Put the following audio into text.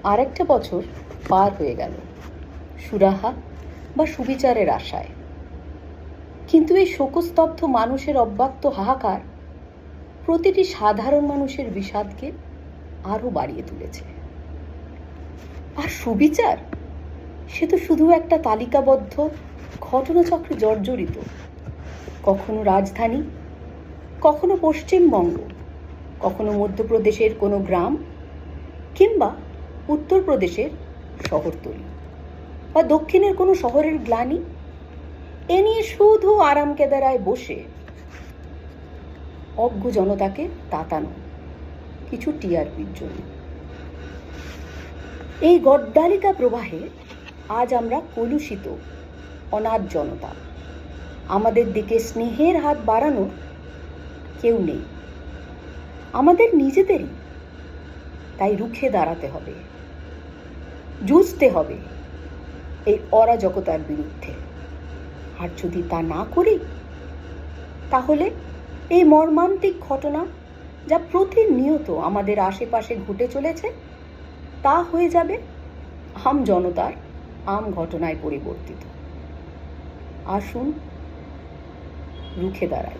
আরেকটা বছর পার হয়ে গেল সুরাহা বা সুবিচারের আশায়। কিন্তু এই শোকস্তব্ধ মানুষের অব্যক্ত হাহাকার প্রতিটি সাধারণ মানুষের বিষাদকে আরো বাড়িয়ে তুলেছে। আর সুবিচার, সে তো শুধু একটা তালিকাবদ্ধ ঘটনাচক্রে জর্জরিত। কখনো রাজধানী, কখনো পশ্চিমবঙ্গ, কখনো মধ্যপ্রদেশের কোনো গ্রাম, কিংবা উত্তরপ্রদেশের শহরতলি বা দক্ষিণের কোনো শহরের গ্লানি। এ নিয়ে শুধু আরাম কেদারায় বসে অজ্ঞ জনতাকে তাতানো কিছু টিআরপির জন্য। এই গড্ডালিকা প্রবাহে আজ আমরা কলুষিত অনাথ জনতা। আমাদের দিকে স্নেহের হাত বাড়ানোর কেউ নেই, আমাদের নিজেদেরই। তাই রুখে দাঁড়াতে হবে, জুঝতে হবে এই অরাজকতার বিরুদ্ধে। আর যদি তা না করি, তাহলে এই মর্মান্তিক ঘটনা যা প্রতিনিয়ত আমাদের আশেপাশে ঘটে চলেছে, তা হয়ে যাবে আম জনতার আম ঘটনায় পরিবর্তিত। আসুন রুখে দাঁড়াই।